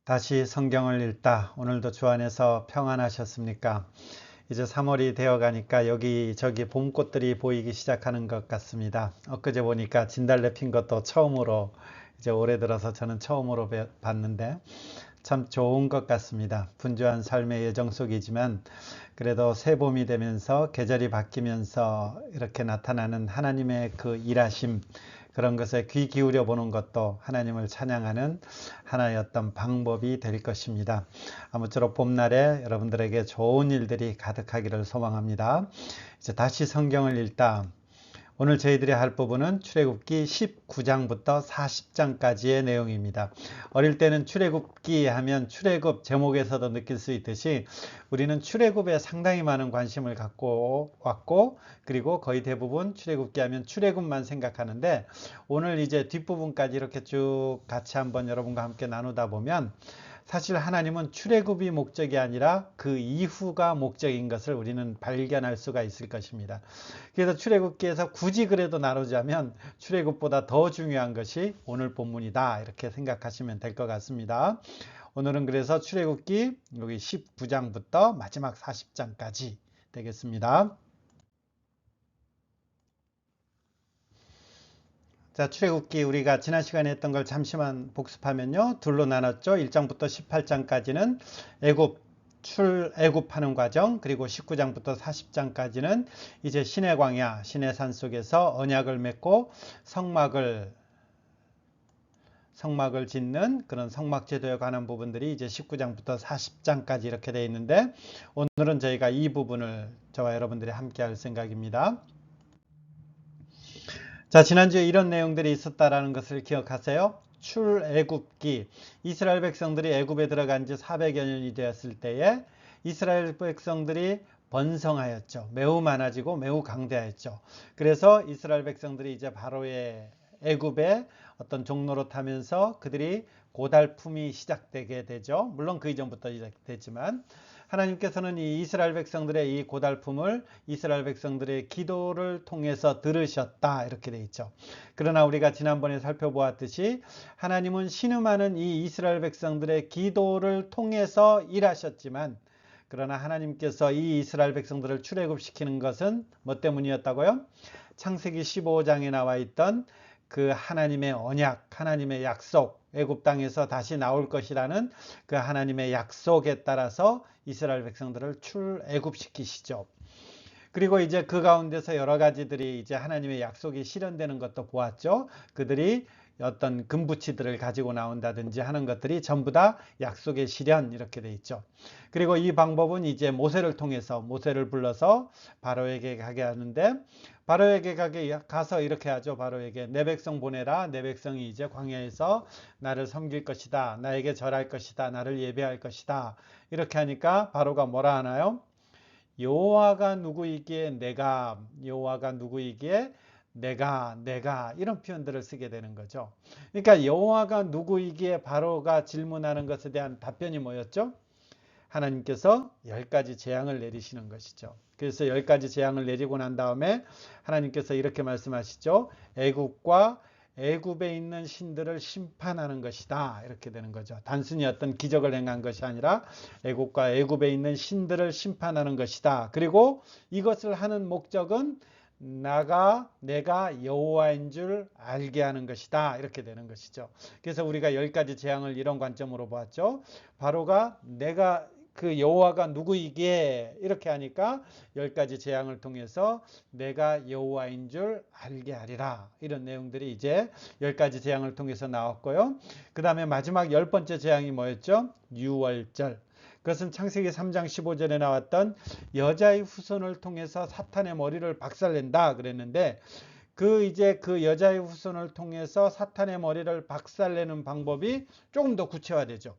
다시 성경을 읽다. 오늘도 주 안에서 평안하셨습니까? 이제 3월이 되어 가니까 여기저기 봄꽃들이 보이기 시작하는 것 같습니다. 엊그제 보니까 진달래 핀 것도 처음으로 이제 올해 들어서 저는 처음으로 봤는데 참 좋은 것 같습니다. 분주한 삶의 예정 속이지만 그래도 새 봄이 되면서 계절이 바뀌면서 이렇게 나타나는 하나님의 그 일하심, 그런 것에 귀 기울여 보는 것도 하나님을 찬양하는 하나의 어떤 방법이 될 것입니다. 아무쪼록 봄날에 여러분들에게 좋은 일들이 가득하기를 소망합니다. 이제 다시 성경을 읽다. 오늘 저희들이 할 부분은 출애굽기 19장부터 40장까지의 내용입니다. 어릴 때는 출애굽기 하면 출애굽 제목에서도 느낄 수 있듯이 우리는 출애굽에 상당히 많은 관심을 갖고 왔고, 그리고 거의 대부분 출애굽기 하면 출애굽만 생각하는데, 오늘 이제 뒷부분까지 이렇게 쭉 같이 한번 여러분과 함께 나누다 보면 사실 하나님은 출애굽이 목적이 아니라 그 이후가 목적인 것을 우리는 발견할 수가 있을 것입니다. 그래서 출애굽기에서 굳이 그래도 나누자면 출애굽보다 더 중요한 것이 오늘 본문이다, 이렇게 생각하시면 될 것 같습니다. 오늘은 그래서 출애굽기 여기 19장부터 마지막 40장까지 되겠습니다. 자, 출애굽기 우리가 지난 시간에 했던 걸 잠시만 복습하면요, 둘로 나눴죠. 1장부터 18장까지는 출애굽하는 과정, 그리고 19장부터 40장까지는 이제 시내 광야, 시내 산 속에서 언약을 맺고 성막을 짓는 그런 성막 제도에 관한 부분들이 이제 19장부터 40장까지 이렇게 되어 있는데, 오늘은 저희가 이 부분을 저와 여러분들이 함께 할 생각입니다. 자, 지난주에 이런 내용들이 있었다라는 것을 기억하세요. 출애굽기, 이스라엘 백성들이 애굽에 들어간 지 400여 년이 되었을 때에 이스라엘 백성들이 번성하였죠. 매우 많아지고 매우 강대하였죠. 그래서 이스라엘 백성들이 이제 바로의 애굽의 어떤 종로로 타면서 그들이 고달픔이 시작되게 되죠. 물론 그 이전부터 시작됐지만, 하나님께서는 이 이스라엘 백성들의 이 고달픔을 이스라엘 백성들의 기도를 통해서 들으셨다, 이렇게 되어 있죠. 그러나 우리가 지난번에 살펴보았듯이 하나님은 신음하는 이 이스라엘 백성들의 기도를 통해서 일하셨지만, 그러나 하나님께서 이 이스라엘 백성들을 출애굽시키는 것은 뭐 때문이었다고요? 창세기 15장에 나와 있던 그 하나님의 언약, 하나님의 약속, 애굽 땅에서 다시 나올 것이라는 그 하나님의 약속에 따라서 이스라엘 백성들을 출애굽시키시죠. 그리고 이제 그 가운데서 여러 가지들이 이제 하나님의 약속이 실현되는 것도 보았죠. 그들이 어떤 금부치들을 가지고 나온다든지 하는 것들이 전부 다 약속의 실현, 이렇게 돼 있죠. 그리고 이 방법은 이제 모세를 통해서, 모세를 불러서 바로에게 가게 하는데, 바로에게 가서 이렇게 하죠. 바로에게 내 백성 보내라. 내 백성이 이제 광야에서 나를 섬길 것이다, 나에게 절할 것이다, 나를 예배할 것이다, 이렇게 하니까 바로가 뭐라 하나요? 여호와가 누구이기에 여호와가 누구이기에 내가 이런 표현들을 쓰게 되는 거죠. 그러니까 여호와가 누구이기에 바로가 질문하는 것에 대한 답변이 뭐였죠? 하나님께서 10가지 재앙을 내리시는 것이죠. 그래서 10가지 재앙을 내리고 난 다음에 하나님께서 이렇게 말씀하시죠. 애굽과 애굽에 있는 신들을 심판하는 것이다, 이렇게 되는 거죠. 단순히 어떤 기적을 행한 것이 아니라 애굽과 애굽에 있는 신들을 심판하는 것이다. 그리고 이것을 하는 목적은 내가 여호와인 줄 알게 하는 것이다, 이렇게 되는 것이죠. 그래서 우리가 10가지 재앙을 이런 관점으로 보았죠. 바로가 내가 그 여호와가 누구이기에 이렇게 하니까 10가지 재앙을 통해서 내가 여호와인 줄 알게 하리라, 이런 내용들이 이제 10가지 재앙을 통해서 나왔고요. 그 다음에 마지막 10번째 재앙이 뭐였죠? 유월절. 그것은 창세기 3장 15절에 나왔던 여자의 후손을 통해서 사탄의 머리를 박살낸다 그랬는데, 그 여자의 후손을 통해서 사탄의 머리를 박살내는 방법이 조금 더 구체화되죠.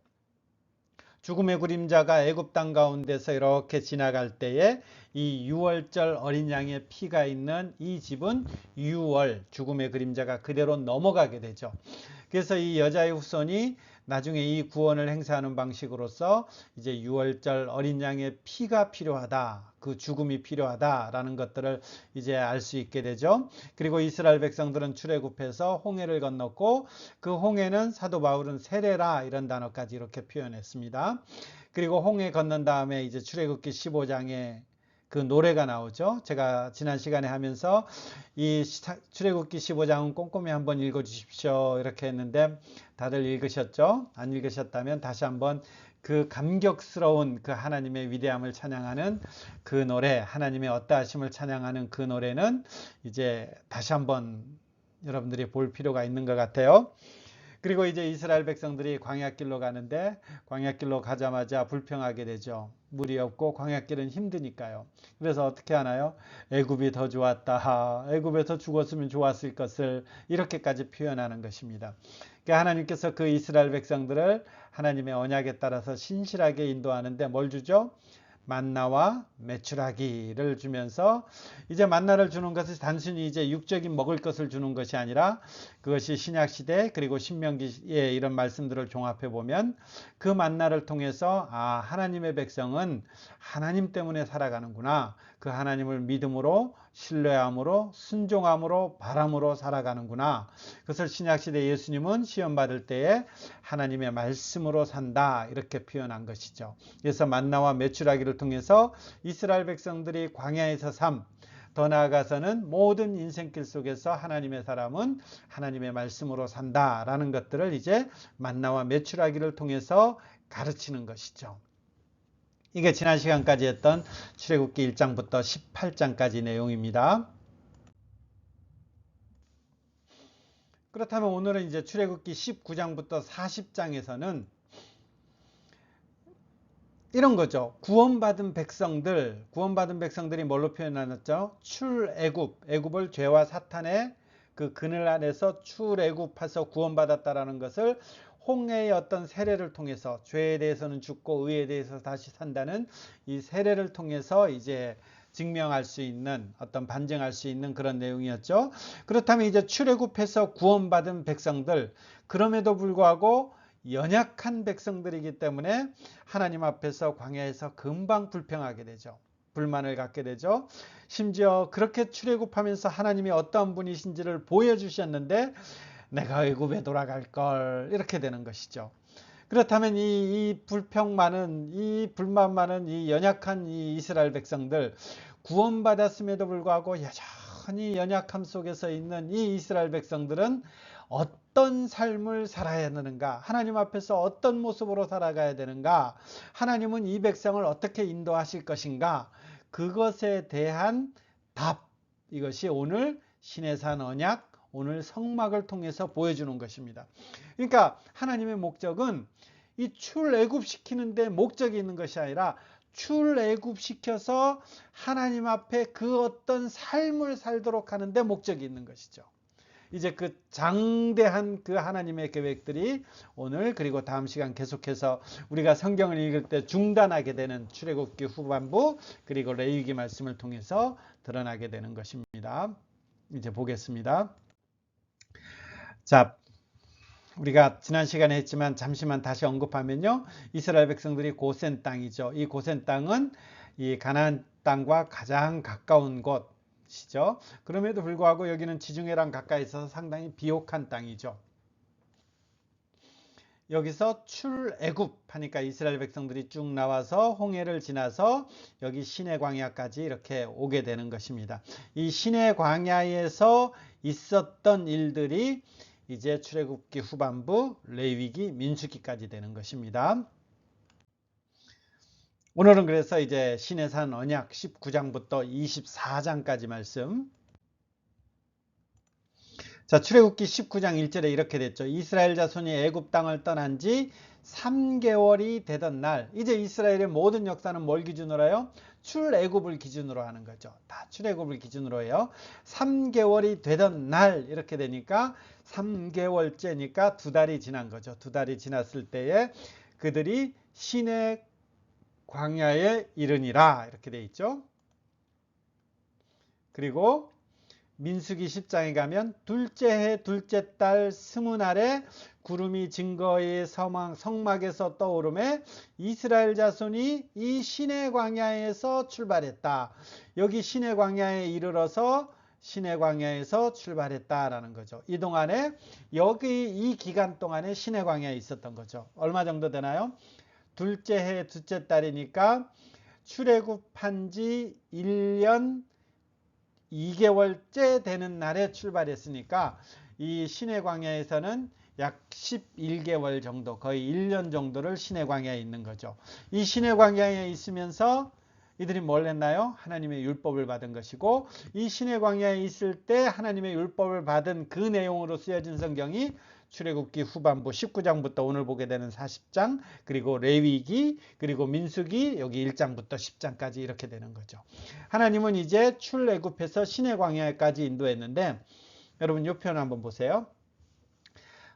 죽음의 그림자가 애굽 땅 가운데서 이렇게 지나갈 때에 이 유월절 어린 양의 피가 있는 이 집은 유월, 죽음의 그림자가 그대로 넘어가게 되죠. 그래서 이 여자의 후손이 나중에 이 구원을 행사하는 방식으로서 이제 유월절 어린 양의 피가 필요하다, 그 죽음이 필요하다라는 것들을 이제 알 수 있게 되죠. 그리고 이스라엘 백성들은 출애굽해서 홍해를 건넜고, 그 홍해는 사도 바울은 세례라 이런 단어까지 이렇게 표현했습니다. 그리고 홍해 건넌 다음에 이제 출애굽기 15장에 그 노래가 나오죠. 제가 지난 시간에 하면서 이 출애굽기 15장은 꼼꼼히 한번 읽어 주십시오 이렇게 했는데 다들 읽으셨죠? 안 읽으셨다면 다시 한번 그 감격스러운 그 하나님의 위대함을 찬양하는 그 노래, 하나님의 어떠하심을 찬양하는 그 노래는 이제 다시 한번 여러분들이 볼 필요가 있는 것 같아요. 그리고 이제 이스라엘 백성들이 광야길로 가는데 광야길로 가자마자 불평하게 되죠. 물이 없고 광야길은 힘드니까요. 그래서 어떻게 하나요? 애굽이 더 좋았다. 애굽에서 죽었으면 좋았을 것을 이렇게까지 표현하는 것입니다. 그러니까 하나님께서 그 이스라엘 백성들을 하나님의 언약에 따라서 신실하게 인도하는데 뭘 주죠? 만나와 메추라기를 주면서 이제 만나를 주는 것은 단순히 이제 육적인 먹을 것을 주는 것이 아니라 그것이 신약 시대 그리고 신명기의 이런 말씀들을 종합해 보면 그 만나를 통해서 아, 하나님의 백성은 하나님 때문에 살아가는구나. 그 하나님을 믿음으로 신뢰함으로 순종함으로 바람으로 살아가는구나. 그것을 신약시대 예수님은 시험 받을 때에 하나님의 말씀으로 산다 이렇게 표현한 것이죠. 그래서 만나와 메추라기를 통해서 이스라엘 백성들이 광야에서 삶, 더 나아가서는 모든 인생길 속에서 하나님의 사람은 하나님의 말씀으로 산다라는 것들을 이제 만나와 메추라기를 통해서 가르치는 것이죠. 이게 지난 시간까지 했던 출애굽기 1장부터 18장까지 내용입니다. 그렇다면 오늘은 이제 출애굽기 19장부터 40장에서는 이런 거죠. 구원받은 백성들이 뭘로 표현하였죠? 출애굽, 애굽을 죄와 사탄의 그 그늘 안에서 출애굽해서 구원받았다라는 것을 홍해의 어떤 세례를 통해서 죄에 대해서는 죽고 의에 대해서 다시 산다는 이 세례를 통해서 이제 증명할 수 있는 어떤 반증할 수 있는 그런 내용이었죠. 그렇다면 이제 출애굽해서 구원받은 백성들, 그럼에도 불구하고 연약한 백성들이기 때문에 하나님 앞에서 광야에서 금방 불평하게 되죠. 불만을 갖게 되죠. 심지어 그렇게 출애굽하면서 하나님이 어떠한 분이신지를 보여주셨는데 내가 애굽에 돌아갈 걸 이렇게 되는 것이죠. 그렇다면 이 불평 많은 이 불만 많은 이 연약한 이 이스라엘 백성들 구원받았음에도 불구하고 여전히 연약함 속에서 있는 이 이스라엘 백성들은 어떤 삶을 살아야 되는가? 하나님 앞에서 어떤 모습으로 살아가야 되는가? 하나님은 이 백성을 어떻게 인도하실 것인가? 그것에 대한 답, 이것이 오늘 시내산 언약, 오늘 성막을 통해서 보여주는 것입니다. 그러니까 하나님의 목적은 이 출애굽시키는데 목적이 있는 것이 아니라 출애굽시켜서 하나님 앞에 그 어떤 삶을 살도록 하는데 목적이 있는 것이죠. 이제 그 장대한 그 하나님의 계획들이 오늘 그리고 다음 시간 계속해서 우리가 성경을 읽을 때 중단하게 되는 출애굽기 후반부 그리고 레위기 말씀을 통해서 드러나게 되는 것입니다. 이제 보겠습니다. 자, 우리가 지난 시간에 했지만 잠시만 다시 언급하면요. 이스라엘 백성들이 고센 땅이죠. 이 고센 땅은 이 가나안 땅과 가장 가까운 곳이죠. 그럼에도 불구하고 여기는 지중해랑 가까이 있어서 상당히 비옥한 땅이죠. 여기서 출애굽 하니까 이스라엘 백성들이 쭉 나와서 홍해를 지나서 여기 시내 광야까지 이렇게 오게 되는 것입니다. 이 시내 광야에서 있었던 일들이 이제 출애굽기 후반부, 레위기, 민수기까지 되는 것입니다. 오늘은 그래서 이제 시내산 언약 19장부터 24장까지 말씀. 자, 출애굽기 19장 1절에 이렇게 됐죠. 이스라엘 자손이 애굽 땅을 떠난 지 3개월이 되던 날. 이제 이스라엘의 모든 역사는 뭘 기준으로 해요? 출애굽을 기준으로 하는 거죠. 다 출애굽을 기준으로 해요. 3개월이 되던 날 이렇게 되니까 3개월째니까 2달이 지난 거죠. 2달이 지났을 때에 그들이 시내 광야에 이르니라 이렇게 돼 있죠. 그리고 민수기 10장에 가면 둘째 해 둘째 달 스무날에 구름이 증거의 성막에서 떠오름에 이스라엘 자손이 이 시내 광야에서 출발했다. 여기 시내 광야에 이르러서 시내 광야에서 출발했다라는 거죠. 이 동안에 여기 이 기간 동안에 시내 광야에 있었던 거죠. 얼마 정도 되나요? 둘째 해 둘째 달이니까 출애굽한 지 1년 2개월째 되는 날에 출발했으니까 이 시내 광야에서는 약 11개월 정도, 거의 1년 정도를 시내 광야에 있는 거죠. 이 시내 광야에 있으면서 이들이 뭘 했나요? 하나님의 율법을 받은 것이고, 이 시내 광야에 있을 때 하나님의 율법을 받은 그 내용으로 쓰여진 성경이 출애굽기 후반부 19장부터 오늘 보게 되는 40장, 그리고 레위기, 그리고 민수기, 여기 1장부터 10장까지 이렇게 되는 거죠. 하나님은 이제 출애굽해서 시내 광야까지 인도했는데, 여러분 이 표현 한번 보세요.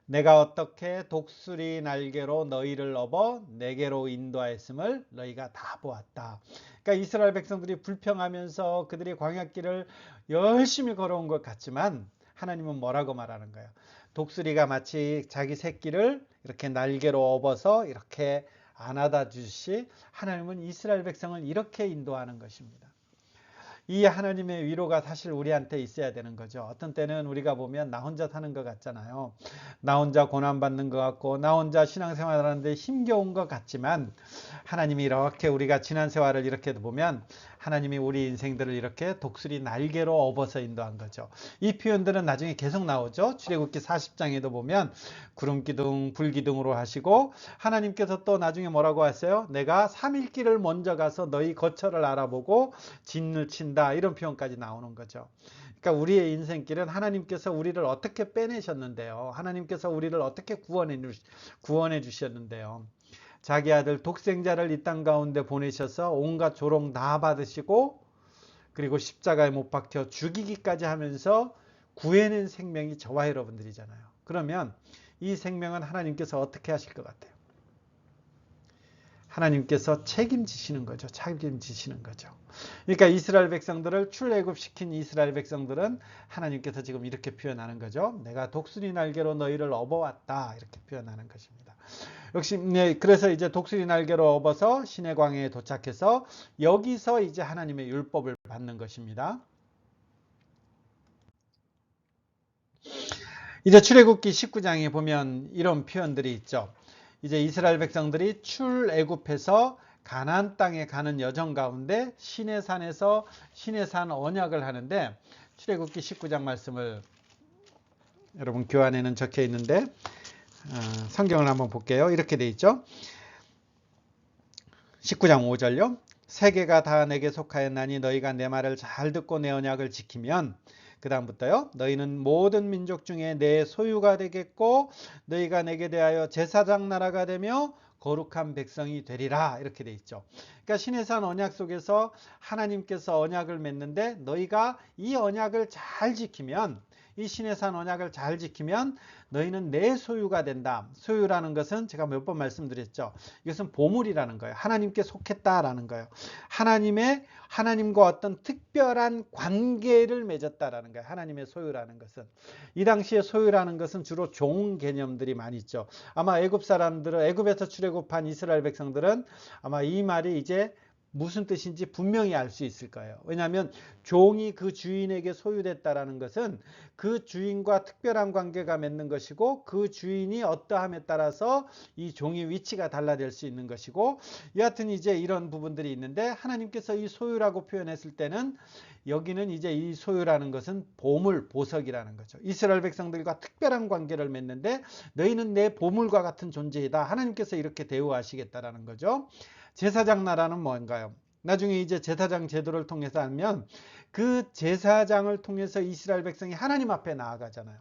내가 어떻게 독수리 날개로 너희를 업어 내게로 인도하였음을 너희가 다 보았다. 그러니까 이스라엘 백성들이 불평하면서 그들이 광야길을 열심히 걸어온 것 같지만 하나님은 뭐라고 말하는 거예요? 독수리가 마치 자기 새끼를 이렇게 날개로 업어서 이렇게 안아다 주듯이 하나님은 이스라엘 백성을 이렇게 인도하는 것입니다. 이 하나님의 위로가 사실 우리한테 있어야 되는 거죠. 어떤 때는 우리가 보면 나 혼자 사는 것 같잖아요. 나 혼자 고난받는 것 같고 나 혼자 신앙생활 하는데 힘겨운 것 같지만 하나님이 이렇게 우리가 지난 세월을 이렇게 보면 하나님이 우리 인생들을 이렇게 독수리 날개로 업어서 인도한 거죠. 이 표현들은 나중에 계속 나오죠. 출애굽기 40장에도 보면 구름기둥 불기둥으로 하시고 하나님께서 또 나중에 뭐라고 하세요? 내가 3일길을 먼저 가서 너희 거처를 알아보고 진을 친다, 이런 표현까지 나오는 거죠. 그러니까 우리의 인생길은 하나님께서 우리를 어떻게 빼내셨는데요, 하나님께서 우리를 어떻게 구원해 주셨는데요, 자기 아들 독생자를 이 땅 가운데 보내셔서 온갖 조롱 다 받으시고 그리고 십자가에 못 박혀 죽이기까지 하면서 구해낸 생명이 저와 여러분들이잖아요. 그러면 이 생명은 하나님께서 어떻게 하실 것 같아요? 하나님께서 책임지시는 거죠. 책임지시는 거죠. 그러니까 이스라엘 백성들을 출애굽시킨 이스라엘 백성들은 하나님께서 지금 이렇게 표현하는 거죠. 내가 독수리 날개로 너희를 업어왔다, 이렇게 표현하는 것입니다. 역시 그래서 이제 독수리 날개로 업어서 시내 광야에 도착해서 여기서 이제 하나님의 율법을 받는 것입니다. 이제 출애굽기 19장에 보면 이런 표현들이 있죠. 이제 이스라엘 백성들이 출애굽해서 가나안 땅에 가는 여정 가운데 시내산에서 시내산 언약을 하는데, 출애굽기 19장 말씀을 여러분 교환에는 적혀 있는데 성경을 한번 볼게요. 이렇게 돼 있죠. 19장 5절요. 세계가 다 내게 속하였나니 너희가 내 말을 잘 듣고 내 언약을 지키면, 그 다음부터요, 너희는 모든 민족 중에 내 소유가 되겠고 너희가 내게 대하여 제사장 나라가 되며 거룩한 백성이 되리라, 이렇게 돼 있죠. 그러니까 시내산 언약 속에서 하나님께서 언약을 맺는데 너희가 이 언약을 잘 지키면, 이 시내산 언약을 잘 지키면 너희는 내 소유가 된다. 소유라는 것은 제가 몇 번 말씀드렸죠. 이것은 보물이라는 거예요. 하나님께 속했다라는 거예요. 하나님과 어떤 특별한 관계를 맺었다라는 거예요. 하나님의 소유라는 것은. 이 당시에 소유라는 것은 주로 종 개념들이 많이 있죠. 아마 애굽 사람들은, 애굽에서 출애굽한 이스라엘 백성들은 아마 이 말이 이제 무슨 뜻인지 분명히 알 수 있을 거예요. 왜냐하면 종이 그 주인에게 소유됐다라는 것은 그 주인과 특별한 관계가 맺는 것이고, 그 주인이 어떠함에 따라서 이 종의 위치가 달라질 수 있는 것이고, 여하튼 이제 이런 부분들이 있는데, 하나님께서 이 소유라고 표현했을 때는 여기는 이제 이 소유라는 것은 보물, 보석이라는 거죠. 이스라엘 백성들과 특별한 관계를 맺는데 너희는 내 보물과 같은 존재이다. 하나님께서 이렇게 대우하시겠다라는 거죠. 제사장 나라는 뭔가요? 나중에 이제 제사장 제도를 통해서 하면 그 제사장을 통해서 이스라엘 백성이 하나님 앞에 나아가잖아요.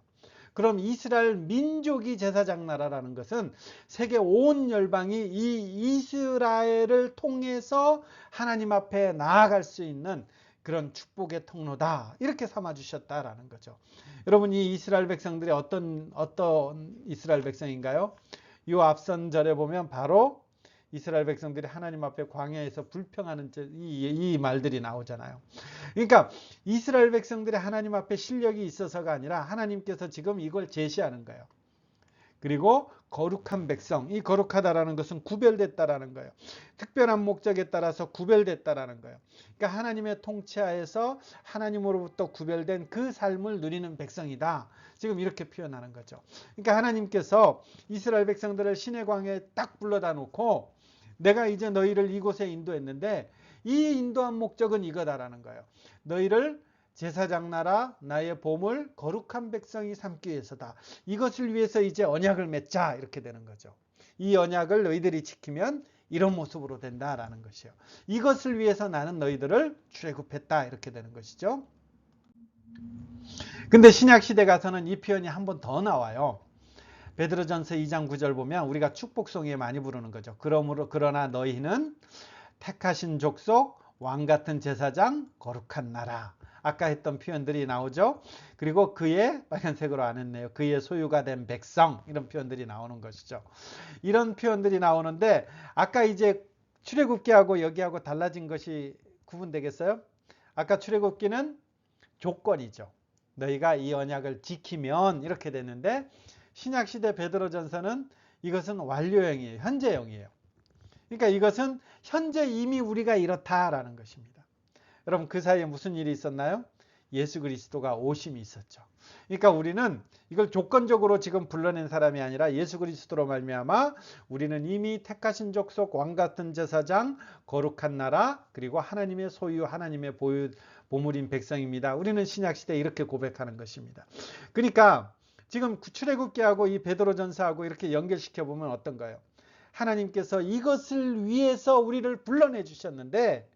그럼 이스라엘 민족이 제사장 나라라는 것은 세계 온 열방이 이 이스라엘을 통해서 하나님 앞에 나아갈 수 있는 그런 축복의 통로다, 이렇게 삼아 주셨다라는 거죠. 여러분, 이 이스라엘 백성들이 어떤 이스라엘 백성인가요? 이 앞선 절에 보면 바로 이스라엘 백성들이 하나님 앞에 광야에서 불평하는 이 말들이 나오잖아요. 그러니까 이스라엘 백성들이 하나님 앞에 실력이 있어서가 아니라 하나님께서 지금 이걸 제시하는 거예요. 그리고 거룩한 백성, 이 거룩하다라는 것은 구별됐다라는 거예요. 특별한 목적에 따라서 구별됐다라는 거예요. 그러니까 하나님의 통치하에서 하나님으로부터 구별된 그 삶을 누리는 백성이다. 지금 이렇게 표현하는 거죠. 그러니까 하나님께서 이스라엘 백성들을 시내 광야에 딱 불러다 놓고 내가 이제 너희를 이곳에 인도했는데 이 인도한 목적은 이거다라는 거예요. 너희를 제사장 나라 나의 보물 거룩한 백성이 삼기 위해서다. 이것을 위해서 이제 언약을 맺자 이렇게 되는 거죠. 이 언약을 너희들이 지키면 이런 모습으로 된다라는 것이요. 이것을 위해서 나는 너희들을 출애굽했다 이렇게 되는 것이죠. 근데 신약 시대 가서는 이 표현이 한 번 더 나와요. 베드로전서 2장 9절 보면 우리가 축복송에 많이 부르는 거죠. 그러나 너희는 택하신 족속 왕 같은 제사장 거룩한 나라. 아까 했던 표현들이 나오죠. 그리고 그의 빨간색으로 안 했네요. 그의 소유가 된 백성 이런 표현들이 나오는 것이죠. 이런 표현들이 나오는데 아까 이제 출애굽기하고 여기하고 달라진 것이 구분되겠어요? 아까 출애굽기는 조건이죠. 너희가 이 언약을 지키면 이렇게 됐는데 신약시대 베드로전서는 이것은 완료형이에요. 현재형이에요. 그러니까 이것은 현재 이미 우리가 이렇다라는 것입니다. 여러분 그 사이에 무슨 일이 있었나요? 예수 그리스도가 오심이 있었죠. 그러니까 우리는 이걸 조건적으로 지금 불러낸 사람이 아니라 예수 그리스도로 말미암아 우리는 이미 택하신 족속 왕 같은 제사장 거룩한 나라 그리고 하나님의 소유 하나님의 보물인 백성입니다. 우리는 신약시대에 이렇게 고백하는 것입니다. 그러니까 지금 출애굽기하고 이 베드로전서하고 이렇게 연결시켜 보면 어떤가요? 하나님께서 이것을 위해서 우리를 불러내 주셨는데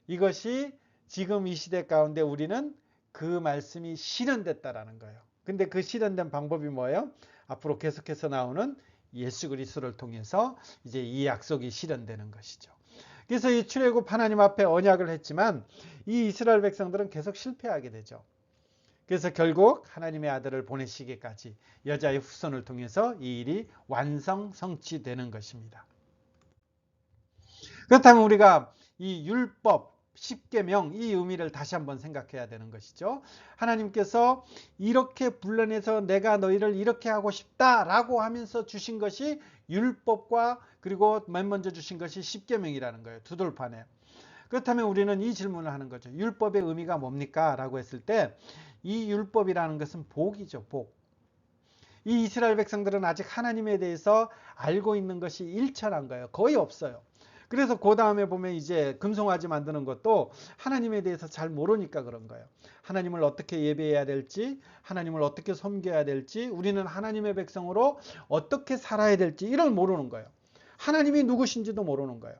이것이 지금 이 시대 가운데 우리는 그 말씀이 실현됐다라는 거예요. 근데 그 실현된 방법이 뭐예요? 앞으로 계속해서 나오는 예수 그리스도를 통해서 이제 이 약속이 실현되는 것이죠. 그래서 이 출애굽 하나님 앞에 언약을 했지만 이 이스라엘 백성들은 계속 실패하게 되죠. 그래서 결국 하나님의 아들을 보내시기까지 여자의 후손을 통해서 이 일이 성취되는 것입니다. 그렇다면 우리가 이 율법, 십계명 이 의미를 다시 한번 생각해야 되는 것이죠. 하나님께서 이렇게 불러내서 내가 너희를 이렇게 하고 싶다라고 하면서 주신 것이 율법과 그리고 맨 먼저 주신 것이 십계명이라는 거예요. 두 돌판에. 그렇다면 우리는 이 질문을 하는 거죠. 율법의 의미가 뭡니까? 라고 했을 때 이 율법이라는 것은 복이죠. 복. 이 이스라엘 백성들은 아직 하나님에 대해서 알고 있는 것이 일천한 거예요. 거의 없어요. 그래서 그 다음에 보면 이제 금송아지 만드는 것도 하나님에 대해서 잘 모르니까 그런 거예요. 하나님을 어떻게 예배해야 될지, 하나님을 어떻게 섬겨야 될지, 우리는 하나님의 백성으로 어떻게 살아야 될지 이걸 모르는 거예요. 하나님이 누구신지도 모르는 거예요.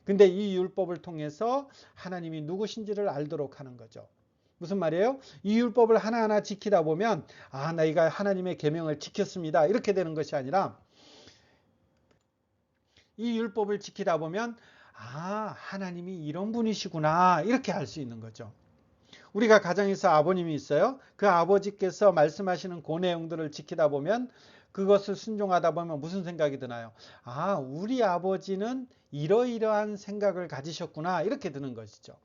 근데 이 율법을 통해서 하나님이 누구신지를 알도록 하는 거죠. 무슨 말이에요? 이 율법을 하나하나 지키다 보면 내가 하나님의 계명을 지켰습니다. 이렇게 되는 것이 아니라 이 율법을 지키다 보면 하나님이 이런 분이시구나 이렇게 알 수 있는 거죠. 우리가 가정에서 아버님이 있어요. 그 아버지께서 말씀하시는 그 내용들을 지키다 보면 그것을 순종하다 보면 무슨 생각이 드나요? 우리 아버지는 이러이러한 생각을 가지셨구나 이렇게 드는 것이죠.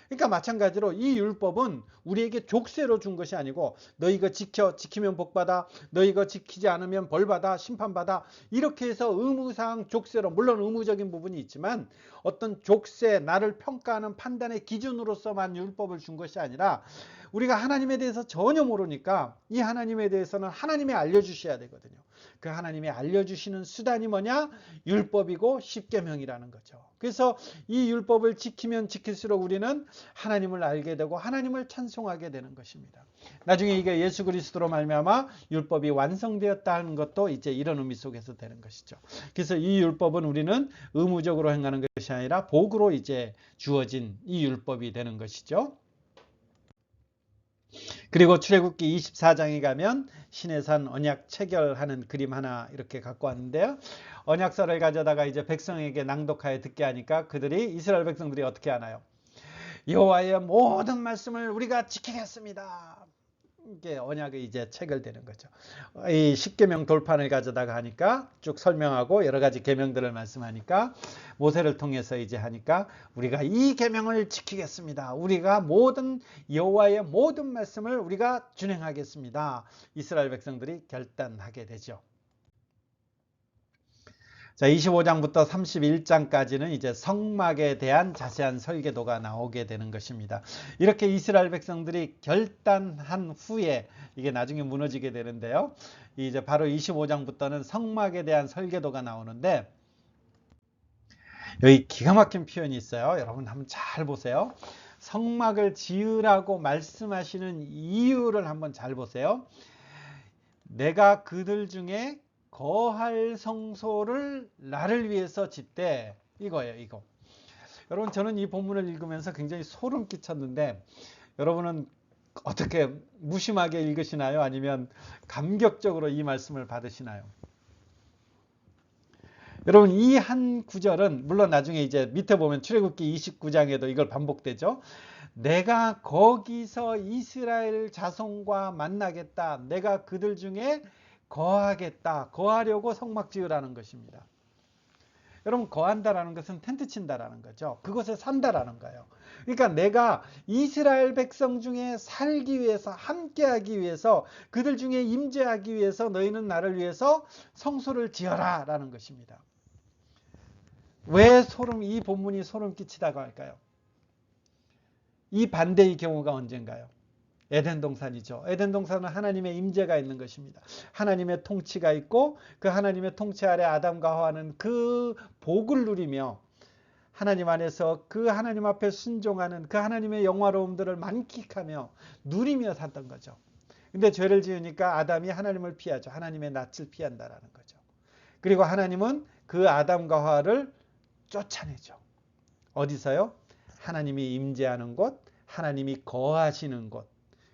그러니까 마찬가지로 이 율법은 우리에게 족쇄로 준 것이 아니고 너 이거 지키면 복받아, 너 이거 지키지 않으면 벌받아, 심판받아 이렇게 해서 의무사항 족쇄로, 물론 의무적인 부분이 있지만 어떤 족쇄, 나를 평가하는 판단의 기준으로서만 율법을 준 것이 아니라 우리가 하나님에 대해서 전혀 모르니까 이 하나님에 대해서는 하나님이 알려주셔야 되거든요. 그 하나님이 알려주시는 수단이 뭐냐? 율법이고 십계명이라는 거죠. 그래서 이 율법을 지키면 지킬수록 우리는 하나님을 알게 되고 하나님을 찬송하게 되는 것입니다. 나중에 이게 예수 그리스도로 말미암아 율법이 완성되었다는 것도 이제 이런 의미 속에서 되는 것이죠. 그래서 이 율법은 우리는 의무적으로 행하는 것이 아니라 복으로 이제 주어진 이 율법이 되는 것이죠. 그리고 출애굽기 24장에 가면 시내산 언약 체결하는 그림 하나 이렇게 갖고 왔는데요. 언약서를 가져다가 이제 백성에게 낭독하여 듣게 하니까 이스라엘 백성들이 어떻게 하나요? 여호와의 모든 말씀을 우리가 지키겠습니다. 게 언약의 이제 체결되는 거죠. 이 십계명 돌판을 가져다가 하니까 쭉 설명하고 여러 가지 계명들을 말씀하니까 모세를 통해서 이제 하니까 우리가 이 계명을 지키겠습니다. 우리가 모든 여호와의 모든 말씀을 우리가 준행하겠습니다. 이스라엘 백성들이 결단하게 되죠. 자, 25장부터 31장까지는 이제 성막에 대한 자세한 설계도가 나오게 되는 것입니다. 이렇게 이스라엘 백성들이 결단한 후에 이게 나중에 무너지게 되는데요. 이제 바로 25장부터는 성막에 대한 설계도가 나오는데 여기 기가 막힌 표현이 있어요. 여러분 한번 잘 보세요. 성막을 지으라고 말씀하시는 이유를 한번 잘 보세요. 내가 그들 중에 거할 성소를 나를 위해서 짓되, 이거예요, 이거. 여러분, 저는 이 본문을 읽으면서 굉장히 소름 끼쳤는데, 여러분은 어떻게 무심하게 읽으시나요? 아니면 감격적으로 이 말씀을 받으시나요? 여러분, 이 한 구절은 물론 나중에 이제 밑에 보면 출애굽기 29장에도 이걸 반복되죠. 내가 거기서 이스라엘 자손과 만나겠다. 내가 그들 중에 거하겠다. 거하려고 성막 지으라는 것입니다. 여러분, 거한다라는 것은 텐트 친다라는 거죠. 그곳에 산다라는 거예요. 그러니까 내가 이스라엘 백성 중에 살기 위해서, 함께하기 위해서, 그들 중에 임재하기 위해서 너희는 나를 위해서 성소를 지어라 라는 것입니다. 왜 이 본문이 소름 끼치다고 할까요? 이 반대의 경우가 언젠가요? 에덴 동산이죠. 에덴 동산은 하나님의 임재가 있는 것입니다. 하나님의 통치가 있고 그 하나님의 통치 아래 아담과 하와는 그 복을 누리며 하나님 안에서 그 하나님 앞에 순종하는 그 하나님의 영화로움들을 만끽하며 누리며 살던 거죠. 근데 죄를 지으니까 아담이 하나님을 피하죠. 하나님의 낯을 피한다라는 거죠. 그리고 하나님은 그 아담과 하와를 쫓아내죠. 어디서요? 하나님이 임재하는 곳, 하나님이 거하시는 곳,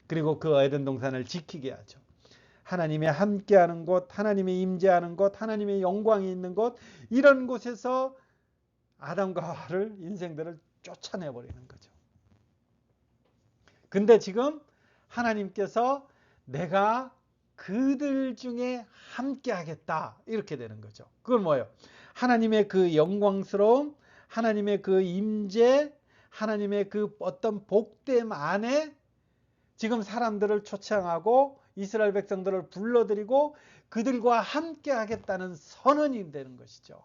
그리고 그 에덴 동산을 지키게 하죠. 하나님의 함께하는 곳, 하나님의 임재하는 곳, 하나님의 영광이 있는 곳, 이런 곳에서 아담과 하와를, 인생들을 쫓아내버리는 거죠. 근데 지금 하나님께서 내가 그들 중에 함께하겠다 이렇게 되는 거죠. 그건 뭐예요? 하나님의 그 영광스러움, 하나님의 그 임재, 하나님의 그 어떤 복됨 안에 지금 사람들을 초청하고 이스라엘 백성들을 불러들이고 그들과 함께 하겠다는 선언이 되는 것이죠.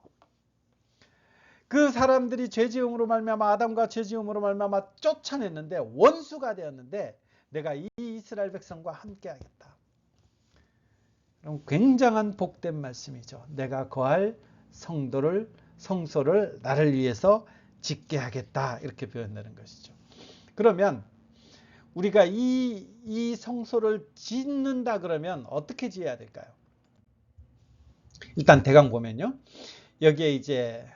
그 사람들이 죄지음으로 말미암아 아담과 죄지음으로 말미암아 쫓아냈는데 원수가 되었는데 내가 이 이스라엘 백성과 함께 하겠다. 굉장한 복된 말씀이죠. 내가 거할 성소를 나를 위해서 짓게 하겠다 이렇게 표현되는 것이죠. 그러면 우리가 이 성소를 짓는다 그러면 어떻게 지어야 될까요? 일단 대강 보면요. 여기에 이제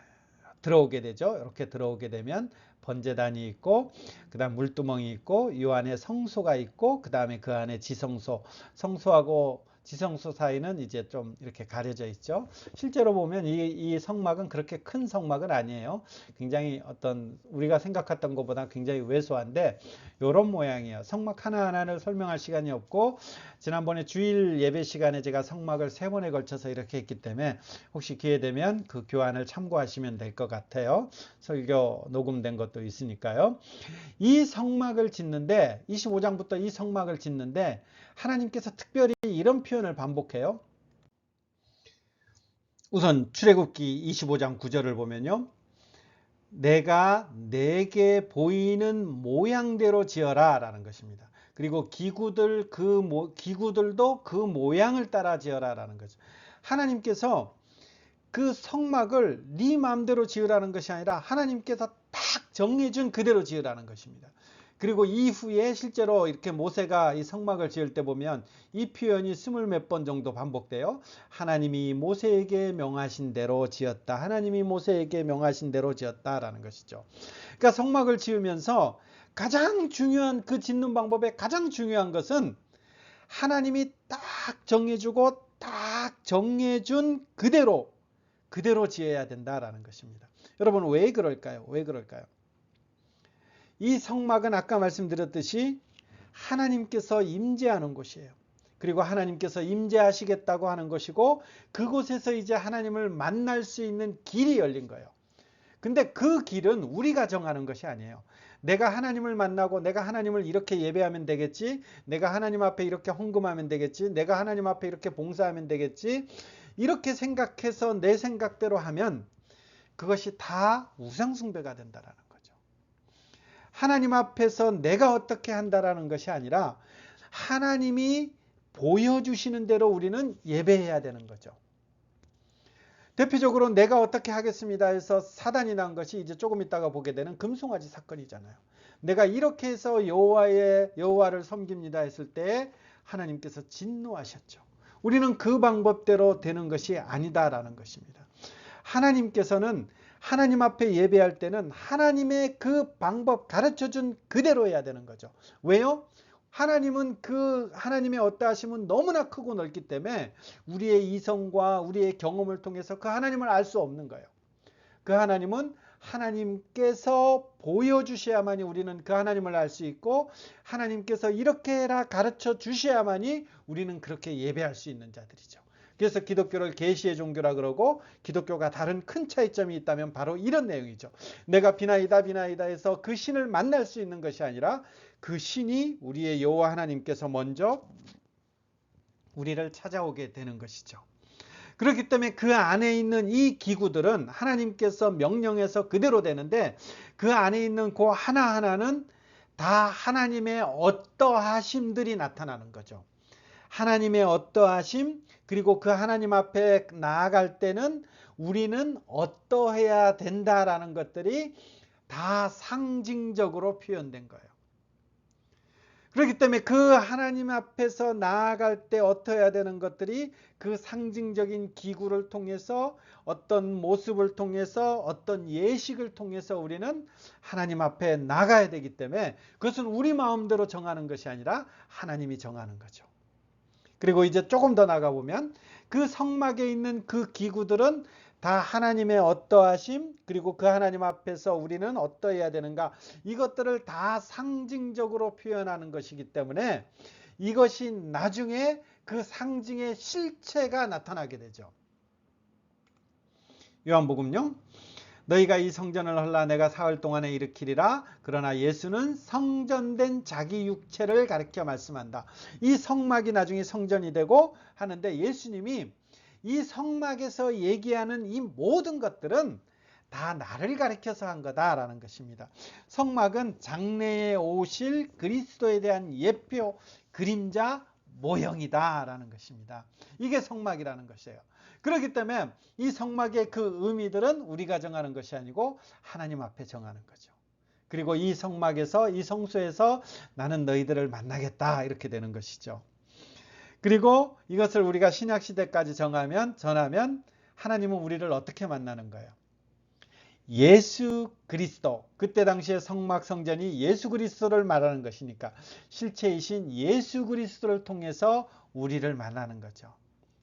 들어오게 되죠. 이렇게 들어오게 되면 번제단이 있고 그 다음 물두멍이 있고 이 안에 성소가 있고 그 다음에 그 안에 지성소, 성소하고 지성소 사이는 이제 좀 이렇게 가려져 있죠. 실제로 보면 이 성막은 그렇게 큰 성막은 아니에요. 굉장히 어떤 우리가 생각했던 것보다 굉장히 왜소한데 이런 모양이에요. 성막 하나하나를 설명할 시간이 없고 지난번에 주일 예배 시간에 제가 성막을 3번에 걸쳐서 이렇게 했기 때문에 혹시 기회 되면 그 교환을 참고하시면 될 것 같아요. 설교 녹음된 것도 있으니까요. 이 성막을 짓는데 25장부터 이 성막을 짓는데 하나님께서 특별히 이런 표현을 반복해요. 우선 출애굽기 25장 9절을 보면요. 내가 내게 보이는 모양대로 지어라 라는 것입니다. 그리고 기구들도 그 모양을 따라 지어라 라는 거죠. 하나님께서 그 성막을 네 마음대로 지으라는 것이 아니라 하나님께서 딱 정해준 그대로 지으라는 것입니다. 그리고 이후에 실제로 이렇게 모세가 이 성막을 지을 때 보면 이 표현이 20몇 번 정도 반복돼요. 하나님이 모세에게 명하신 대로 지었다. 하나님이 모세에게 명하신 대로 지었다라는 것이죠. 그러니까 성막을 지으면서 가장 중요한 그 짓는 방법의 가장 중요한 것은 하나님이 딱 정해주고 딱 정해준 그대로 지어야 된다라는 것입니다. 여러분 왜 그럴까요? 왜 그럴까요? 이 성막은 아까 말씀드렸듯이 하나님께서 임재하는 곳이에요. 그리고 하나님께서 임재하시겠다고 하는 것이고, 그곳에서 이제 하나님을 만날 수 있는 길이 열린 거예요. 근데 그 길은 우리가 정하는 것이 아니에요. 내가 하나님을 만나고 내가 하나님을 이렇게 예배하면 되겠지, 내가 하나님 앞에 이렇게 헌금하면 되겠지, 내가 하나님 앞에 이렇게 봉사하면 되겠지, 이렇게 생각해서 내 생각대로 하면 그것이 다 우상숭배가 된다라는 거죠. 하나님 앞에서 내가 어떻게 한다라는 것이 아니라 하나님이 보여주시는 대로 우리는 예배해야 되는 거죠. 대표적으로 내가 어떻게 하겠습니다 해서 사단이 난 것이 이제 조금 있다가 보게 되는 금송아지 사건이잖아요. 내가 이렇게 해서 여호와를 섬깁니다 했을 때 하나님께서 진노하셨죠. 우리는 그 방법대로 되는 것이 아니다라는 것입니다. 하나님께서는 하나님 앞에 예배할 때는 하나님의 그 방법 가르쳐준 그대로 해야 되는 거죠. 왜요? 하나님은 그 하나님의 어떠하심은 너무나 크고 넓기 때문에 우리의 이성과 우리의 경험을 통해서 그 하나님을 알 수 없는 거예요. 그 하나님은 하나님께서 보여주셔야만이 우리는 그 하나님을 알 수 있고, 하나님께서 이렇게 해라 가르쳐 주셔야만이 우리는 그렇게 예배할 수 있는 자들이죠. 그래서 기독교를 계시의 종교라 그러고, 기독교가 다른 큰 차이점이 있다면 바로 이런 내용이죠. 내가 비나이다 해서 그 신을 만날 수 있는 것이 아니라 그 신이 우리의 여호와 하나님께서 먼저 우리를 찾아오게 되는 것이죠. 그렇기 때문에 그 안에 있는 이 기구들은 하나님께서 명령해서 그대로 되는데, 그 안에 있는 그 하나하나는 다 하나님의 어떠하심들이 나타나는 거죠. 하나님의 어떠하심, 그리고 그 하나님 앞에 나아갈 때는 우리는 어떠해야 된다라는 것들이 다 상징적으로 표현된 거예요. 그렇기 때문에 그 하나님 앞에서 나아갈 때 어떠해야 되는 것들이 그 상징적인 기구를 통해서, 어떤 모습을 통해서, 어떤 예식을 통해서 우리는 하나님 앞에 나가야 되기 때문에, 그것은 우리 마음대로 정하는 것이 아니라 하나님이 정하는 거죠. 그리고 이제 조금 더 나가보면 그 성막에 있는 그 기구들은 다 하나님의 어떠하심, 그리고 그 하나님 앞에서 우리는 어떠해야 되는가, 이것들을 다 상징적으로 표현하는 것이기 때문에 이것이 나중에 그 상징의 실체가 나타나게 되죠. 요한복음요, 너희가 이 성전을 헐라 내가 사흘 동안에 일으키리라. 그러나 예수는 성전된 자기 육체를 가리켜 말씀한다. 이 성막이 나중에 성전이 되고 하는데, 예수님이 이 성막에서 얘기하는 이 모든 것들은 다 나를 가리켜서 한 거다라는 것입니다. 성막은 장래에 오실 그리스도에 대한 예표, 그림자, 모형이다라는 것입니다. 이게 성막이라는 것이에요. 그렇기 때문에 이 성막의 그 의미들은 우리가 정하는 것이 아니고 하나님 앞에 정하는 거죠. 그리고 이 성막에서, 이 성소에서 나는 너희들을 만나겠다, 이렇게 되는 것이죠. 그리고 이것을 우리가 신약시대까지 전하면 하나님은 우리를 어떻게 만나는 거예요? 예수 그리스도, 그때 당시에 성막 성전이 예수 그리스도를 말하는 것이니까 실체이신 예수 그리스도를 통해서 우리를 만나는 거죠.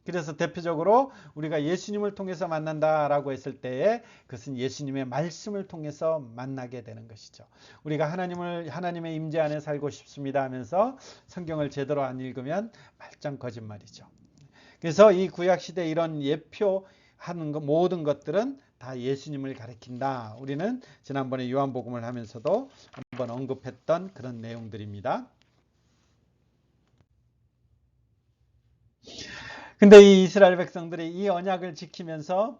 그래서 대표적으로 우리가 예수님을 통해서 만난다라고 했을 때에 그것은 예수님의 말씀을 통해서 만나게 되는 것이죠. 우리가 하나님의 임재 안에 살고 싶습니다 하면서 성경을 제대로 안 읽으면 말짱 거짓말이죠. 그래서 이 구약시대 이런 예표하는 모든 것들은 다 예수님을 가리킨다. 우리는 지난번에 요한복음을 하면서도 한번 언급했던 그런 내용들입니다. 근데 이 이스라엘 백성들이 이 언약을 지키면서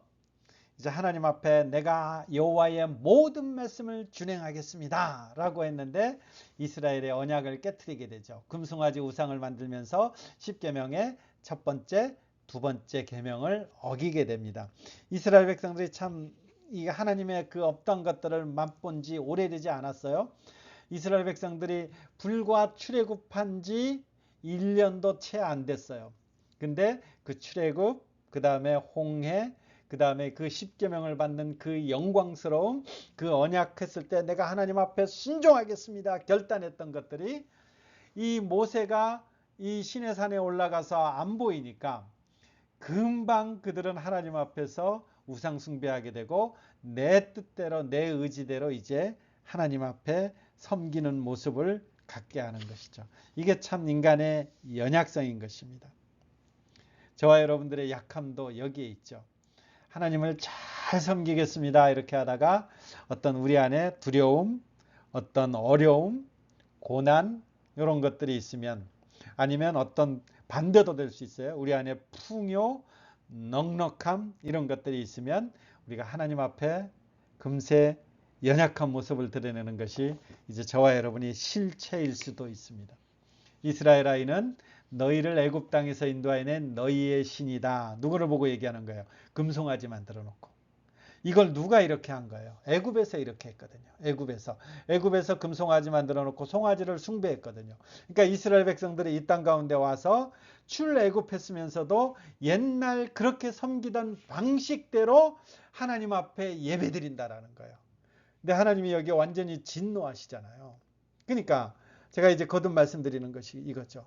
이제 하나님 앞에 내가 여호와의 모든 말씀을 준행하겠습니다 라고 했는데, 이스라엘의 언약을 깨트리게 되죠. 금송아지 우상을 만들면서 10계명의 첫 번째, 두 번째 계명을 어기게 됩니다. 이스라엘 백성들이 참 이 하나님의 그 없던 것들을 맛본 지 오래되지 않았어요. 이스라엘 백성들이 불과 출애굽한 지 1년도 채 안 됐어요. 근데 그 출애굽, 그 다음에 홍해, 그 다음에 그 10계명을 받는 그 영광스러움, 그 언약했을 때 내가 하나님 앞에 순종하겠습니다 결단했던 것들이, 이 모세가 이 시내산에 올라가서 안 보이니까 금방 그들은 하나님 앞에서 우상 숭배하게 되고, 내 뜻대로 내 의지대로 이제 하나님 앞에 섬기는 모습을 갖게 하는 것이죠. 이게 참 인간의 연약성인 것입니다. 저와 여러분들의 약함도 여기에 있죠. 하나님을 잘 섬기겠습니다. 이렇게 하다가 어떤 우리 안에 두려움, 어떤 어려움, 고난 이런 것들이 있으면, 아니면 어떤 반대도 될 수 있어요. 우리 안에 풍요, 넉넉함 이런 것들이 있으면 우리가 하나님 앞에 금세 연약한 모습을 드러내는 것이 이제 저와 여러분이 실체일 수도 있습니다. 이스라엘 아이는 너희를 애굽 땅에서 인도하여낸 너희의 신이다. 누구를 보고 얘기하는 거예요? 금송아지 만들어 놓고. 이걸 누가 이렇게 한 거예요? 애굽에서 이렇게 했거든요. 애굽에서 금송아지 만들어 놓고 송아지를 숭배했거든요. 그러니까 이스라엘 백성들이 이 땅 가운데 와서 출애굽했으면서도 옛날 그렇게 섬기던 방식대로 하나님 앞에 예배드린다라는 거예요. 근데 하나님이 여기 완전히 진노하시잖아요. 그러니까 제가 이제 거듭 말씀드리는 것이 이거죠.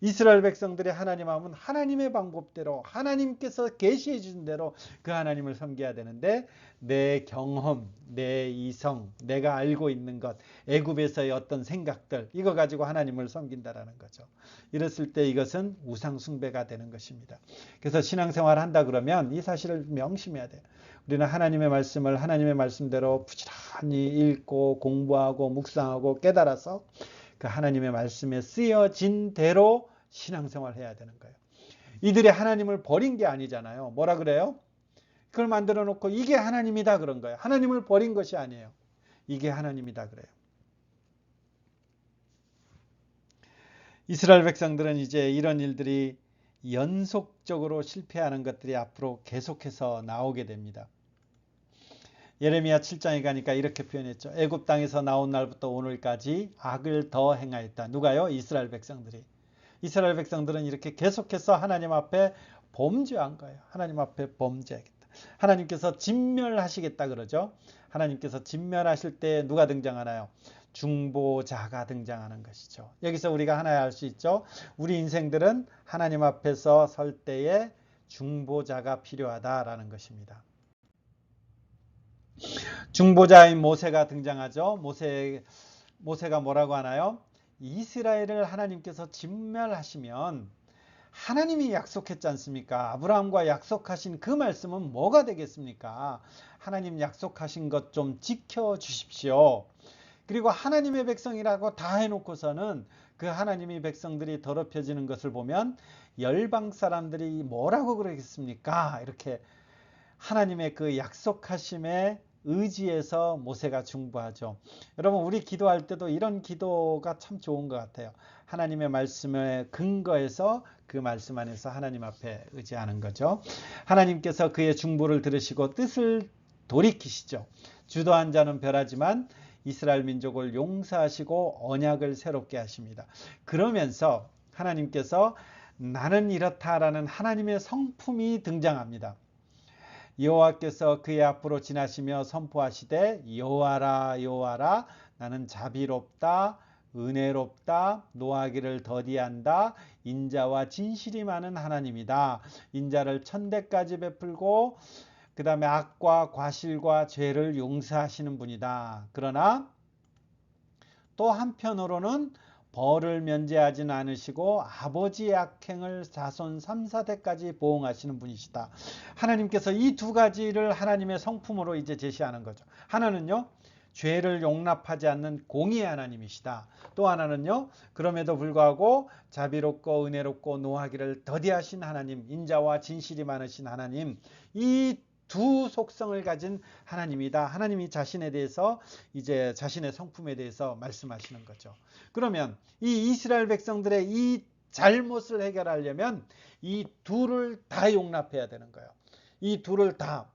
이스라엘 백성들이 하나님 하면 하나님의 방법대로, 하나님께서 계시해 주신 대로 그 하나님을 섬겨야 되는데, 내 경험, 내 이성, 내가 알고 있는 것, 애굽에서의 어떤 생각들, 이거 가지고 하나님을 섬긴다라는 거죠. 이랬을 때 이것은 우상 숭배가 되는 것입니다. 그래서 신앙생활 한다 그러면 이 사실을 명심해야 돼요. 우리는 하나님의 말씀을 하나님의 말씀대로 부지런히 읽고 공부하고 묵상하고 깨달아서 그 하나님의 말씀에 쓰여진 대로 신앙생활 해야 되는 거예요. 이들이 하나님을 버린 게 아니잖아요. 뭐라 그래요? 그걸 만들어 놓고 이게 하나님이다 그런 거예요. 하나님을 버린 것이 아니에요. 이게 하나님이다 그래요. 이스라엘 백성들은 이제 이런 일들이 연속적으로 실패하는 것들이 앞으로 계속해서 나오게 됩니다. 예레미야 7장에 가니까 이렇게 표현했죠. 애굽 땅에서 나온 날부터 오늘까지 악을 더 행하였다. 누가요? 이스라엘 백성들이. 이스라엘 백성들은 이렇게 계속해서 하나님 앞에 범죄한 거예요. 하나님 앞에 범죄하겠다. 하나님께서 진멸하시겠다 그러죠. 하나님께서 진멸하실 때 누가 등장하나요? 중보자가 등장하는 것이죠. 여기서 우리가 하나 알 수 있죠. 우리 인생들은 하나님 앞에서 설 때에 중보자가 필요하다라는 것입니다. 중보자인 모세가 등장하죠. 모세가 뭐라고 하나요? 이스라엘을 하나님께서 진멸하시면 하나님이 약속했지 않습니까? 아브라함과 약속하신 그 말씀은 뭐가 되겠습니까? 하나님 약속하신 것 좀 지켜주십시오. 그리고 하나님의 백성이라고 다 해놓고서는 그 하나님의 백성들이 더럽혀지는 것을 보면 열방 사람들이 뭐라고 그러겠습니까? 이렇게 하나님의 그 약속하심에 의지해서 모세가 중보하죠. 여러분, 우리 기도할 때도 이런 기도가 참 좋은 것 같아요. 하나님의 말씀에 근거해서 그 말씀 안에서 하나님 앞에 의지하는 거죠. 하나님께서 그의 중보를 들으시고 뜻을 돌이키시죠. 주도한 자는 멸하지만 이스라엘 민족을 용서하시고 언약을 새롭게 하십니다. 그러면서 하나님께서 나는 이렇다라는 하나님의 성품이 등장합니다. 여호와께서 그의 앞으로 지나시며 선포하시되 여호와라 여호와라 나는 자비롭다 은혜롭다 노하기를 더디한다 인자와 진실이 많은 하나님이다. 인자를 천대까지 베풀고 그 다음에 악과 과실과 죄를 용서하시는 분이다. 그러나 또 한편으로는 벌을 면제하지는 않으시고 아버지의 악행을 자손 3, 4대까지 보응하시는 분이시다. 하나님께서 이 두 가지를 하나님의 성품으로 이제 제시하는 거죠. 하나는요, 죄를 용납하지 않는 공의의 하나님이시다. 또 하나는요, 그럼에도 불구하고 자비롭고 은혜롭고 노하기를 더디하신 하나님, 인자와 진실이 많으신 하나님, 이 두 속성을 가진 하나님이다. 하나님이 자신에 대해서 이제 자신의 성품에 대해서 말씀하시는 거죠. 그러면 이 이스라엘 백성들의 이 잘못을 해결하려면 이 둘을 다 용납해야 되는 거예요. 이 둘을 다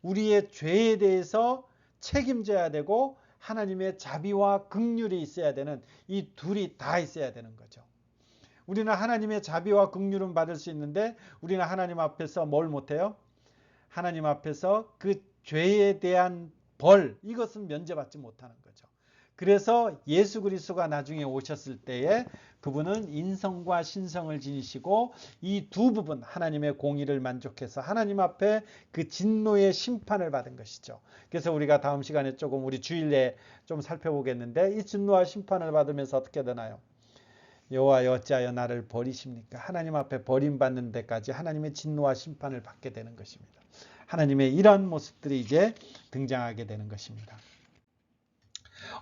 우리의 죄에 대해서 책임져야 되고 하나님의 자비와 긍휼이 있어야 되는 이 둘이 다 있어야 되는 거죠. 우리는 하나님의 자비와 긍휼은 받을 수 있는데 우리는 하나님 앞에서 뭘 못해요? 하나님 앞에서 그 죄에 대한 벌, 이것은 면제받지 못하는 거죠. 그래서 예수 그리스도가 나중에 오셨을 때에 그분은 인성과 신성을 지니시고 이 두 부분 하나님의 공의를 만족해서 하나님 앞에 그 진노의 심판을 받은 것이죠. 그래서 우리가 다음 시간에 조금 우리 주일에 좀 살펴보겠는데 이 진노와 심판을 받으면서 어떻게 되나요? 여호와여 어찌하여 나를 버리십니까? 하나님 앞에 버림받는 데까지 하나님의 진노와 심판을 받게 되는 것입니다. 하나님의 이런 모습들이 이제 등장하게 되는 것입니다.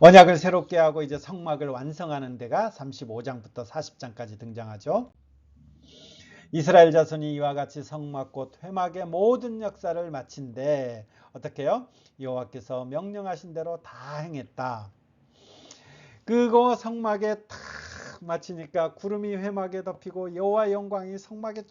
언약을 새롭게 하고 이제 성막을 완성하는 데가 35장부터 40장까지 등장하죠. 이스라엘 자손이 이와 같이 성막 곧 회막의 모든 역사를 마친데 어떻게 해요? 여호와께서 명령하신 대로 다 행했다. 그거 성막에 탁 마치니까 구름이 회막에 덮이고 여호와의 영광이 성막에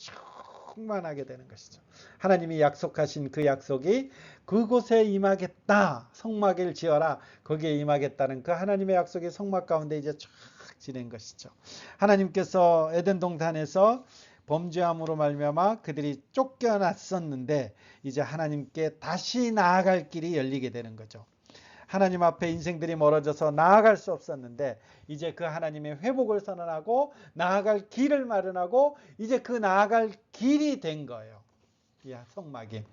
충만하게 되는 것이죠. 하나님이 약속하신 그 약속이 그곳에 임하겠다. 성막을 지어라. 거기에 임하겠다는 그 하나님의 약속이 성막 가운데 이제 쫙 지낸 것이죠. 하나님께서 에덴 동산에서 범죄함으로 말미암아 그들이 쫓겨났었는데 이제 하나님께 다시 나아갈 길이 열리게 되는 거죠. 하나님 앞에 인생들이 멀어져서 나아갈 수 없었는데 이제 그 하나님의 회복을 선언하고 나아갈 길을 마련하고 이제 그 나아갈 길이 된 거예요. 이 성막이.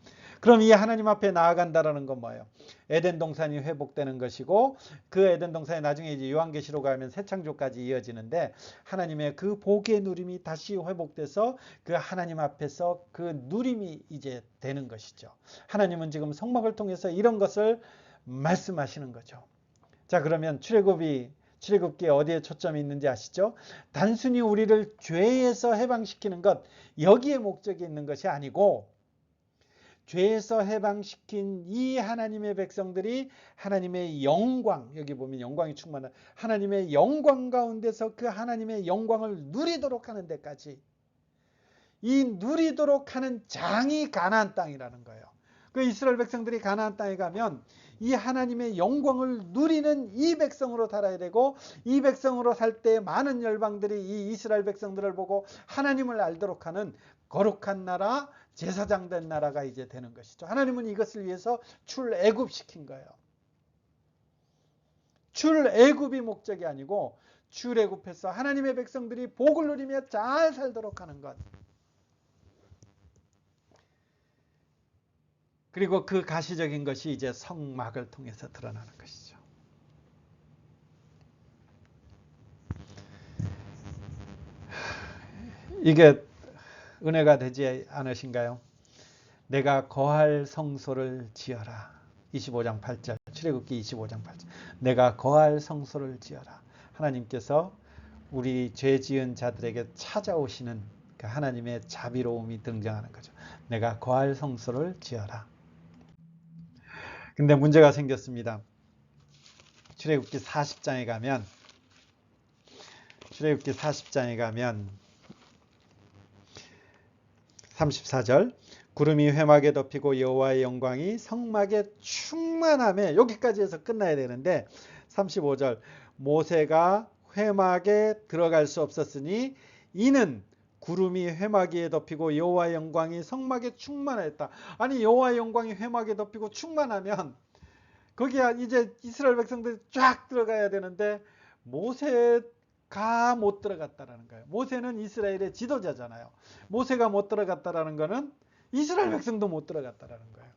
그럼 이 하나님 앞에 나아간다라는 건 뭐예요? 에덴 동산이 회복되는 것이고 그 에덴 동산이 나중에 이제 요한계시록 가면 새 창조까지 이어지는데 하나님의 그 복의 누림이 다시 회복돼서 그 하나님 앞에서 그 누림이 이제 되는 것이죠. 하나님은 지금 성막을 통해서 이런 것을 말씀하시는 거죠. 자, 그러면 출애굽기에 어디에 초점이 있는지 아시죠? 단순히 우리를 죄에서 해방시키는 것, 여기에 목적이 있는 것이 아니고 죄에서 해방시킨 이 하나님의 백성들이 하나님의 영광, 여기 보면 영광이 충만한 하나님의 영광 가운데서 그 하나님의 영광을 누리도록 하는 데까지 이 누리도록 하는 장이 가나안 땅이라는 거예요. 그 이스라엘 백성들이 가나안 땅에 가면 이 하나님의 영광을 누리는 이 백성으로 살아야 되고 이 백성으로 살 때 많은 열방들이 이 이스라엘 백성들을 보고 하나님을 알도록 하는 거룩한 나라, 제사장된 나라가 이제 되는 것이죠. 하나님은 이것을 위해서 출애굽시킨 거예요. 출애굽이 목적이 아니고 출애굽해서 하나님의 백성들이 복을 누리며 잘 살도록 하는 것. 그리고 그 가시적인 것이 이제 성막을 통해서 드러나는 것이죠. 이게 은혜가 되지 않으신가요? 내가 거할 성소를 지어라. 25장 8절, 출애굽기 25장 8절. 내가 거할 성소를 지어라. 하나님께서 우리 죄 지은 자들에게 찾아오시는 그 하나님의 자비로움이 등장하는 거죠. 내가 거할 성소를 지어라. 근데 문제가 생겼습니다. 출애굽기 40장에 가면 34절 구름이 회막에 덮이고 여호와의 영광이 성막에 충만하며 여기까지 해서 끝나야 되는데 35절 모세가 회막에 들어갈 수 없었으니 이는 구름이 회막 위에 덮이고 여호와의 영광이 성막에 충만하였다. 아니 여호와의 영광이 회막에 덮이고 충만하면 거기야 이제 이스라엘 백성들이 쫙 들어가야 되는데 모세가 못 들어갔다라는 거예요. 모세는 이스라엘의 지도자잖아요. 모세가 못 들어갔다라는 거는 이스라엘 백성도 못 들어갔다라는 거예요.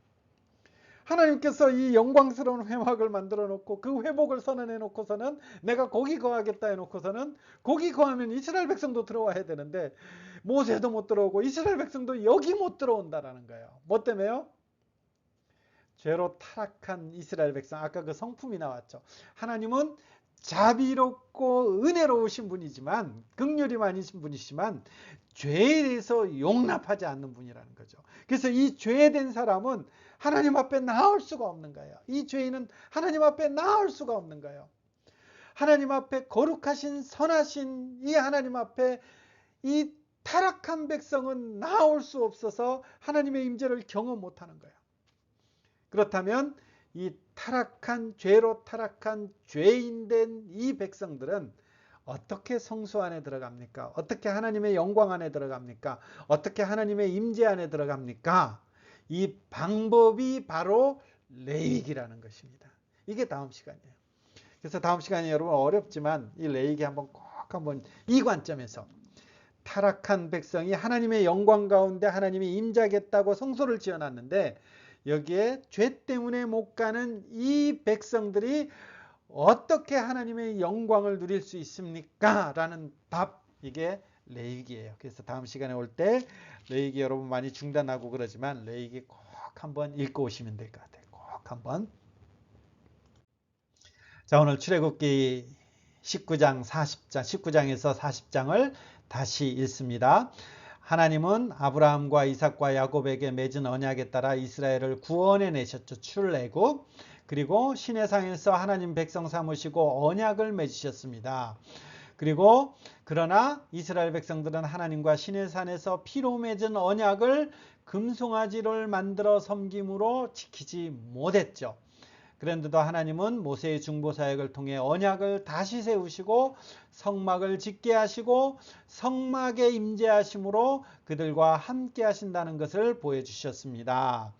하나님께서 이 영광스러운 회막을 만들어 놓고 그 회복을 선언해 놓고서는 내가 거기 거하겠다 해 놓고서는 거기 거하면 이스라엘 백성도 들어와야 되는데 모세도 못 들어오고 이스라엘 백성도 여기 못 들어온다라는 거예요. 뭐 때문에요? 죄로 타락한 이스라엘 백성, 아까 그 성품이 나왔죠. 하나님은 자비롭고 은혜로우신 분이지만 긍휼이 많으신 분이시지만 죄에 대해서 용납하지 않는 분이라는 거죠. 그래서 이 죄된 사람은 하나님 앞에 나올 수가 없는 거예요. 이 죄인은 하나님 앞에 나올 수가 없는 거예요. 하나님 앞에 거룩하신 선하신 이 하나님 앞에 이 타락한 백성은 나올 수 없어서 하나님의 임재를 경험 못하는 거예요. 그렇다면 이 죄로 타락한 죄인된 이 백성들은 어떻게 성소 안에 들어갑니까? 어떻게 하나님의 영광 안에 들어갑니까? 어떻게 하나님의 임재 안에 들어갑니까? 이 방법이 바로 레위기라는 것입니다. 이게 다음 시간이에요. 그래서 다음 시간에 여러분 어렵지만 이 레위기 한번 이 관점에서 타락한 백성이 하나님의 영광 가운데 하나님이 임재하겠다고 성소를 지어놨는데 여기에 죄 때문에 못 가는 이 백성들이 어떻게 하나님의 영광을 누릴 수 있습니까? 라는 답, 이게 레위기예요. 그래서 다음 시간에 올 때 레위기 여러분 많이 중단하고 그러지만 레위기 꼭 한번 읽고 오시면 될 것 같아요. 꼭 한번. 자, 오늘 출애굽기 19장에서 40장을 다시 읽습니다. 하나님은 아브라함과 이삭과 야곱에게 맺은 언약에 따라 이스라엘을 구원해 내셨죠. 출애굽. 그리고 시내산에서 하나님 백성 삼으시고 언약을 맺으셨습니다. 그리고 그러나 이스라엘 백성들은 하나님과 시내산에서 피로 맺은 언약을 금송아지를 만들어 섬김으로 지키지 못했죠. 그런데도 하나님은 모세의 중보사역을 통해 언약을 다시 세우시고 성막을 짓게 하시고 성막에 임재하심으로 그들과 함께 하신다는 것을 보여주셨습니다.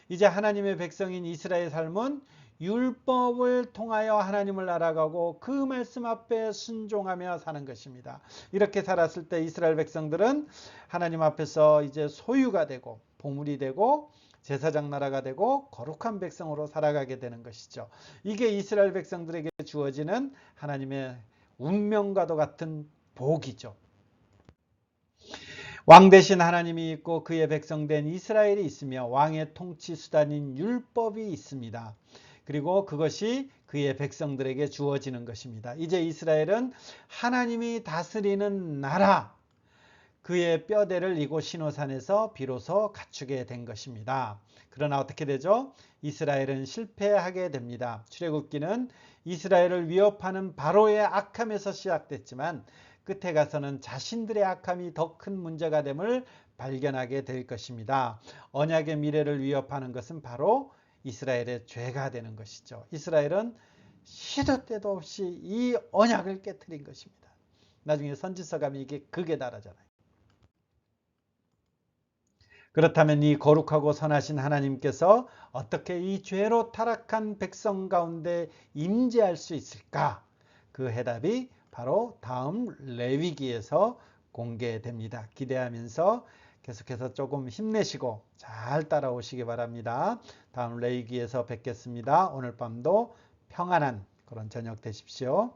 이제 하나님의 백성인 이스라엘의 삶은 율법을 통하여 하나님을 알아가고 그 말씀 앞에 순종하며 사는 것입니다. 이렇게 살았을 때 이스라엘 백성들은 하나님 앞에서 이제 소유가 되고 보물이 되고 제사장 나라가 되고 거룩한 백성으로 살아가게 되는 것이죠. 이게 이스라엘 백성들에게 주어지는 하나님의 운명과도 같은 복이죠. 왕 대신 하나님이 있고 그의 백성된 이스라엘이 있으며 왕의 통치 수단인 율법이 있습니다. 그리고 그것이 그의 백성들에게 주어지는 것입니다. 이제 이스라엘은 하나님이 다스리는 나라, 그의 뼈대를 이곳 시노산에서 비로소 갖추게 된 것입니다. 그러나 어떻게 되죠? 이스라엘은 실패하게 됩니다. 출애굽기는 이스라엘을 위협하는 바로의 악함에서 시작됐지만 끝에 가서는 자신들의 악함이 더 큰 문제가 됨을 발견하게 될 것입니다. 언약의 미래를 위협하는 것은 바로 이스라엘의 죄가 되는 것이죠. 이스라엘은 시도 때도 없이 이 언약을 깨뜨린 것입니다. 나중에 선지서 가면 이게 극에 달하잖아요. 그렇다면 이 거룩하고 선하신 하나님께서 어떻게 이 죄로 타락한 백성 가운데 임재할 수 있을까? 그 해답이 바로 다음 레위기에서 공개됩니다. 기대하면서 계속해서 조금 힘내시고 잘 따라오시기 바랍니다. 다음 레위기에서 뵙겠습니다. 오늘 밤도 평안한 그런 저녁 되십시오.